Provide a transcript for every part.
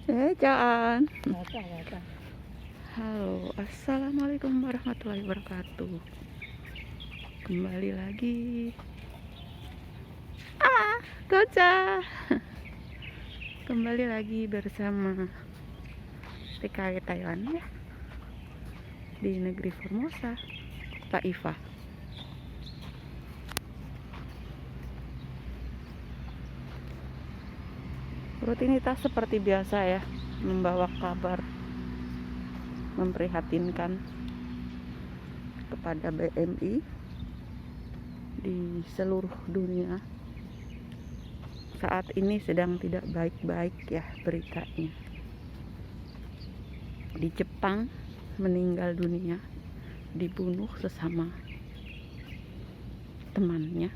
Caan. Baca. Halo, assalamualaikum warahmatullahi wabarakatuh. Kembali lagi. Goca. Kembali lagi bersama TKW Taiwan ya, di negeri Formosa, Taifah. Rutinitas seperti biasa ya, membawa kabar memprihatinkan kepada BMI di seluruh dunia. Saat ini sedang tidak baik-baik ya beritanya. Di Jepang meninggal dunia, dibunuh sesama temannya.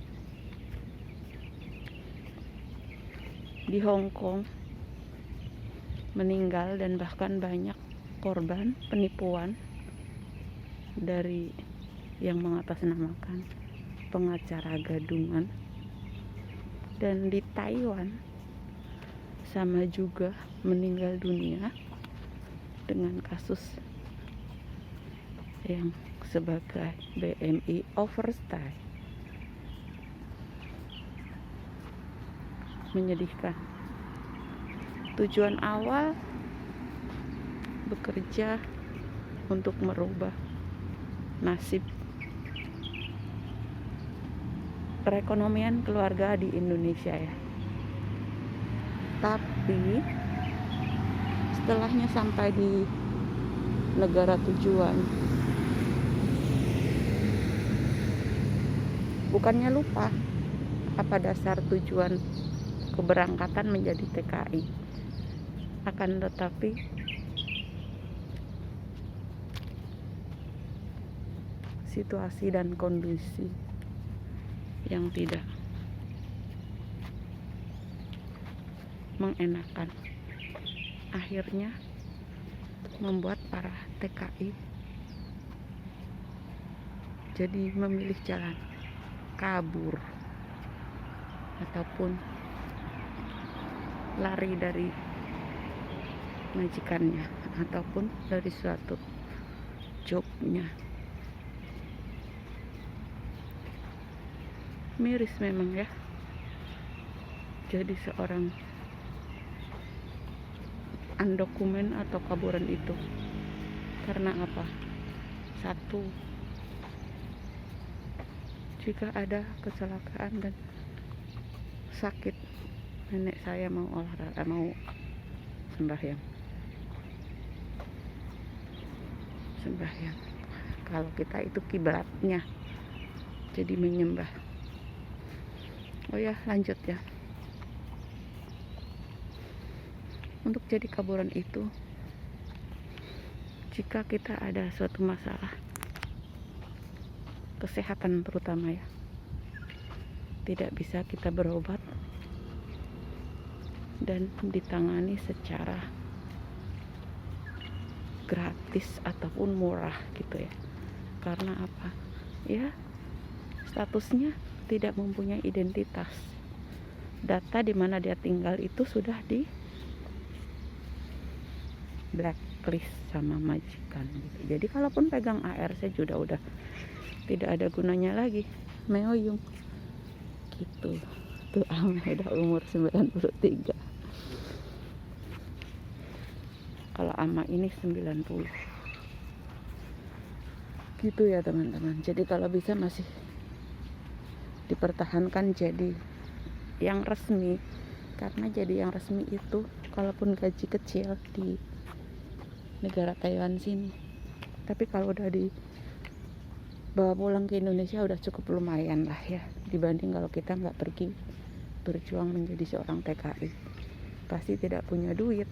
Di Hong Kong meninggal dan bahkan banyak korban penipuan dari yang mengatasnamakan pengacara gadungan. Dan di Taiwan sama juga meninggal dunia dengan kasus yang sebagai BMI overstay. Menyedihkan. Tujuan awal bekerja untuk merubah nasib perekonomian keluarga di Indonesia ya. Tapi setelahnya sampai di negara tujuan, bukannya lupa apa dasar tujuan keberangkatan menjadi TKI, akan tetapi situasi dan kondisi yang tidak mengenakan akhirnya membuat para TKI jadi memilih jalan kabur ataupun lari dari majikannya ataupun dari suatu jobnya. Miris memang ya, jadi seorang undokumen atau kaburan itu. Karena apa? Satu, jika ada kecelakaan dan sakit, nenek saya mau olahraga, mau sembahyang. Kalau kita itu kiblatnya, jadi menyembah. Oh ya, lanjut ya. Untuk jadi kaburan itu, jika kita ada suatu masalah kesehatan terutama ya, tidak bisa kita berobat dan ditangani secara gratis ataupun murah gitu ya. Karena apa? Ya, statusnya tidak mempunyai identitas. Data di mana dia tinggal itu sudah di blacklist sama majikan gitu. Jadi kalaupun pegang ARC juga udah tidak ada gunanya lagi, meoyung gitu. Tuh Ame udah umur 93, kalau Ama ini 90 gitu ya teman-teman. Jadi kalau bisa masih dipertahankan jadi yang resmi, karena jadi yang resmi itu kalaupun gaji kecil di negara Taiwan sini, tapi kalau udah dibawa pulang ke Indonesia udah cukup lumayan lah ya, dibanding kalau kita nggak pergi berjuang menjadi seorang TKI. Pasti tidak punya duit,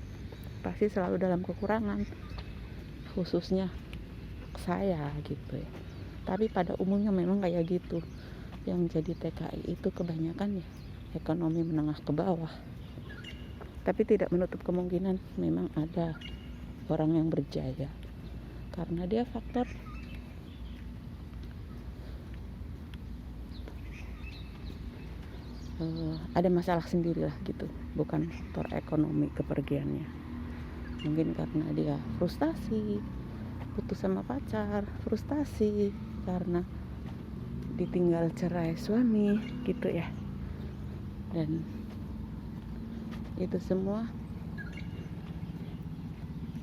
pasti selalu dalam kekurangan, khususnya saya gitu ya. Tapi pada umumnya memang kayak gitu. Yang jadi TKI itu kebanyakan ya ekonomi menengah ke bawah. Tapi tidak menutup kemungkinan memang ada orang yang berjaya karena dia faktor ada masalah sendiri lah gitu, bukan faktor ekonomi kepergiannya. Mungkin karena dia frustasi putus sama pacar, frustasi karena ditinggal cerai suami gitu ya. Dan itu semua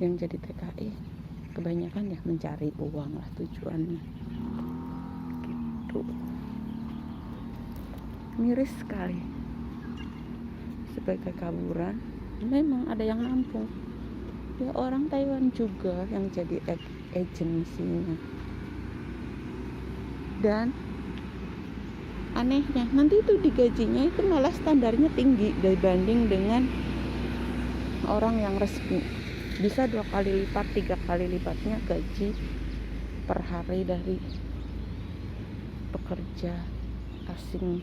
yang jadi TKI kebanyakan ya mencari uang lah tujuannya gitu. Miris sekali. Sebagai kaburan memang ada yang nampung ya, orang Taiwan juga yang jadi agensinya. Dan anehnya nanti itu digajinya itu malah standarnya tinggi dibanding dengan orang yang resmi, bisa 2 kali lipat 3 kali lipatnya gaji per hari dari pekerja asing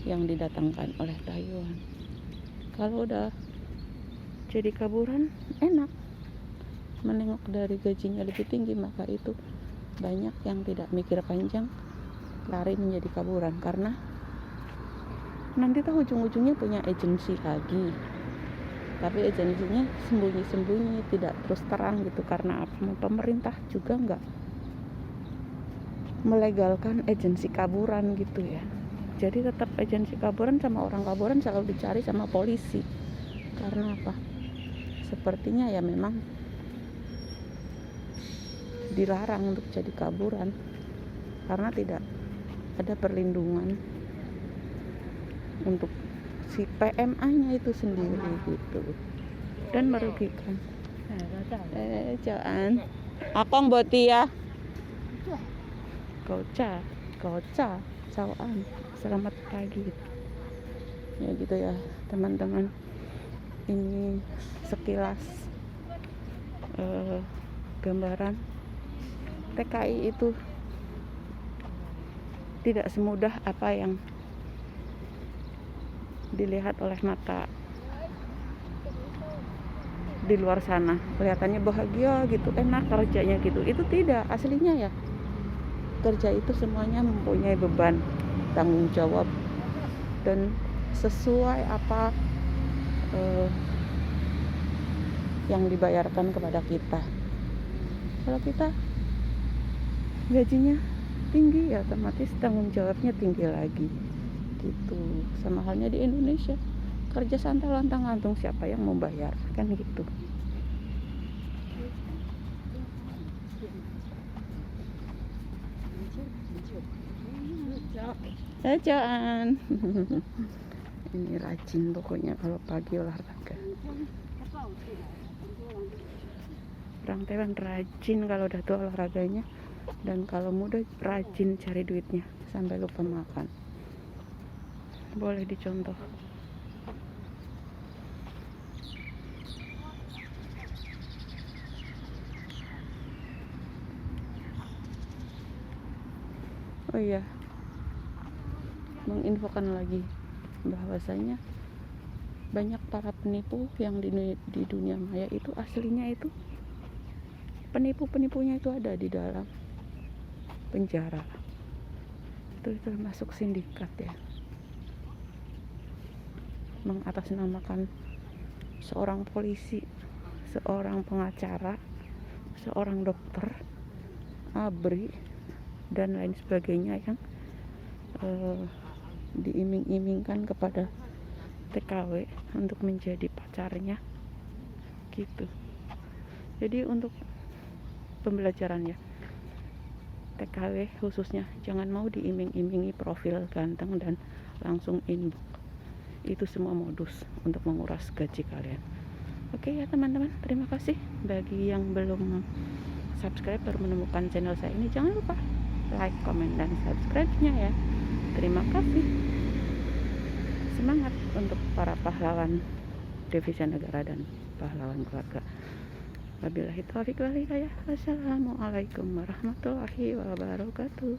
yang didatangkan oleh Taiwan. Kalau udah jadi kaburan enak, menengok dari gajinya lebih tinggi, maka itu banyak yang tidak mikir panjang lari menjadi kaburan karena nanti tahu ujung-ujungnya punya agensi lagi, tapi agensinya sembunyi-sembunyi, tidak terus terang gitu. Karena pemerintah juga nggak melegalkan agensi kaburan gitu ya, jadi tetap agensi kaburan sama orang kaburan selalu dicari sama polisi. Karena apa? Sepertinya ya memang dilarang untuk jadi kaburan karena tidak ada perlindungan untuk si PMA-nya itu sendiri gitu, dan merugikan. Jangan akong boti ya goca cawan. Selamat pagi ya gitu ya teman-teman. Ini sekilas gambaran TKI itu tidak semudah apa yang dilihat oleh mata di luar sana. Kelihatannya bahagia gitu, enak kerjanya gitu. Itu tidak, aslinya ya kerja itu semuanya mempunyai beban, tanggung jawab, dan sesuai apa yang dibayarkan kepada kita. Kalau kita gajinya tinggi ya otomatis tanggung jawabnya tinggi lagi gitu. Sama halnya di Indonesia, kerja santai lantang-lantung, siapa yang mau bayar kan gitu. Jangan ini rajin pokoknya kalau pagi olahraga. Orang Taiwan rajin kalau udah tua olahraganya, dan kalau muda rajin cari duitnya sampai lupa makan. Boleh dicontoh. Oh iya, menginfokan lagi bahwasanya banyak para penipu yang di dunia maya itu aslinya itu penipunya itu ada di dalam penjara. Itu termasuk sindikat ya, mengatasnamakan seorang polisi, seorang pengacara, seorang dokter, ABRI dan lain sebagainya yang diiming-imingkan kepada TKW untuk menjadi pacarnya gitu. Jadi untuk pembelajaran ya, TKW khususnya jangan mau diiming-imingi profil ganteng dan langsung inbox. Itu semua modus untuk menguras gaji kalian. Oke ya teman-teman, terima kasih. Bagi yang belum subscribe baru menemukan channel saya ini, jangan lupa like, comment, dan subscribe-nya ya. Terima kasih. Semangat untuk para pahlawan devisa negara dan pahlawan keluarga. Wabillahi taufiq wal hidayah. Wassalamualaikum warahmatullahi wabarakatuh.